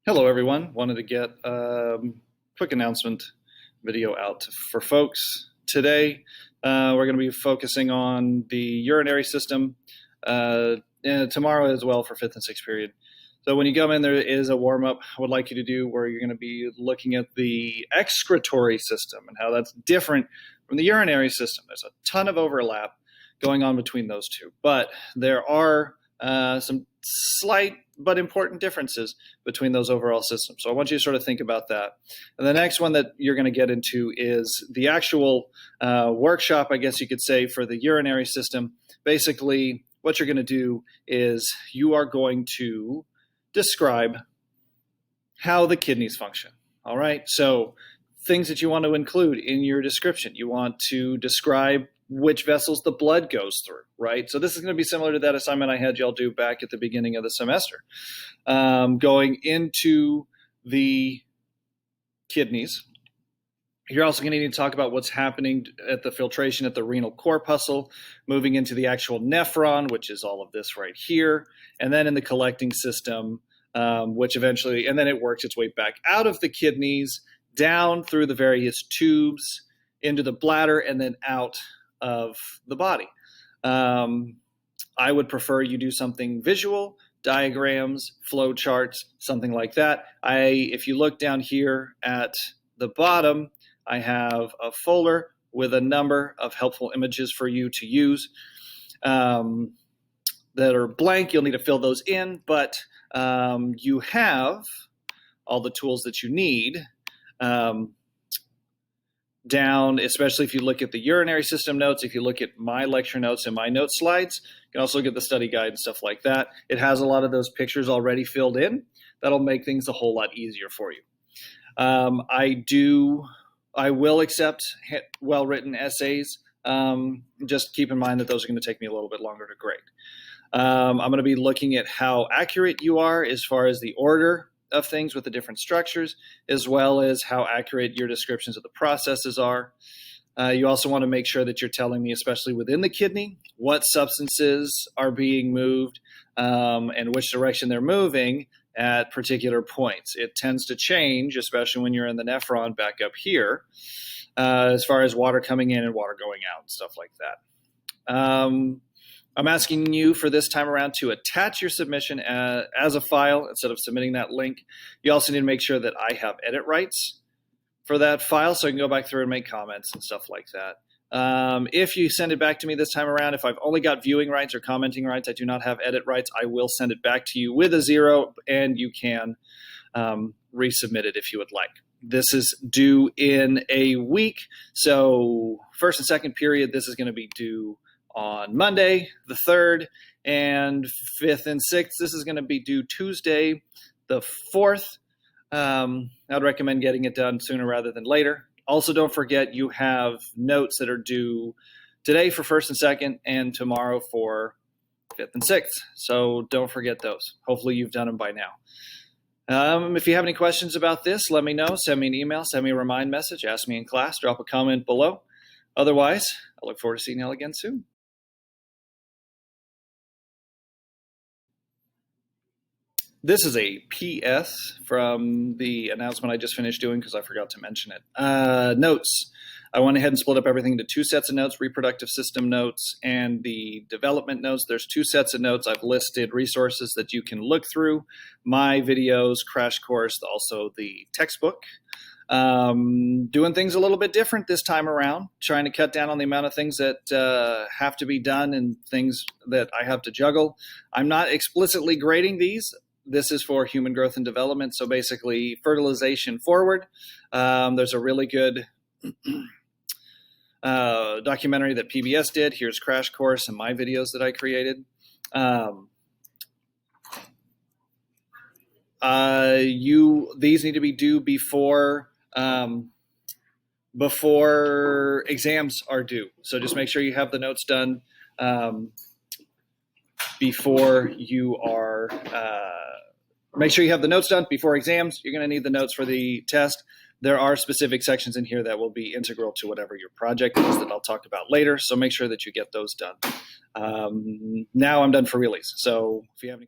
Hello, everyone. Wanted to get a quick announcement video out for folks. Today, we're going to be focusing on the urinary system, and tomorrow as well for 5th and 6th period. So when you come in, there is a warm-up I would like you to do where you're going to be looking at the excretory system and how that's different from the urinary system. There's a ton of overlap going on between those two, but there are some slight but important differences between those overall systems. So I want you to sort of think about that. And the next one that you're going to get into is the actual workshop, I guess you could say, for the urinary system. Basically, what you're going to do is you are going to describe how the kidneys function. All right, so things that you want to include in your description. You want to describe which vessels the blood goes through, right? So this is going to be similar to that assignment I had y'all do back at the beginning of the semester. Going into the kidneys, you're also going to need to talk about what's happening at the filtration at the renal corpuscle, moving into the actual nephron, which is all of this right here, and then in the collecting system, which eventually, and then it works its way back out of the kidneys, down through the various tubes, into the bladder, and then out of the body. I would prefer you do something visual, diagrams, flow charts, something like that. If you look down here at the bottom, I have a folder with a number of helpful images for you to use that are blank. You'll need to fill those in, but you have all the tools that you need down, especially if you look at the urinary system notes. If you look at my lecture notes and my note slides, you can also get the study guide and stuff like that. It has a lot of those pictures already filled in. That'll make things a whole lot easier for you. I will accept well-written essays. Just keep in mind that those are going to take me a little bit longer to grade. I'm going to be looking at how accurate you are as far as the order of things with the different structures, as well as how accurate your descriptions of the processes are. You also want to make sure that you're telling me, especially within the kidney, what substances are being moved and which direction they're moving at particular points. It tends to change, especially when you're in the nephron back up here, as far as water coming in and water going out and stuff like that. I'm asking you for this time around to attach your submission as a file instead of submitting that link. You also need to make sure that I have edit rights for that file so I can go back through and make comments and stuff like that. If you send it back to me this time around, if I've only got viewing rights or commenting rights, I do not have edit rights, I will send it back to you with a 0, and you can resubmit it if you would like. This is due in a week, so 1st and 2nd period, this is going to be due on Monday, the 3rd, and 5th and 6th. This is going to be due Tuesday, the 4th. I'd recommend getting it done sooner rather than later. Also, don't forget you have notes that are due today for 1st and 2nd and tomorrow for 5th and 6th. So don't forget those. Hopefully you've done them by now. If you have any questions about this, let me know. Send me an email, send me a remind message, ask me in class, drop a comment below. Otherwise, I look forward to seeing you all again soon. This is a PS from the announcement I just finished doing because I forgot to mention it. Notes. I went ahead and split up everything into 2 sets of notes, reproductive system notes and the development notes. There's 2 sets of notes. I've listed resources that you can look through, my videos, crash course, also the textbook. Doing things a little bit different this time around, trying to cut down on the amount of things that have to be done and things that I have to juggle. I'm not explicitly grading these. This is for human growth and development, so basically fertilization forward. There's a really good documentary that PBS did. Here's Crash Course and my videos that I created. These need to be due before exams are due. So just make sure you have the notes done before you are. Make sure you have the notes done before exams. You're going to need the notes for the test. There are specific sections in here that will be integral to whatever your project is that I'll talk about later. So make sure that you get those done. Now I'm done for reallys. So if you have any questions.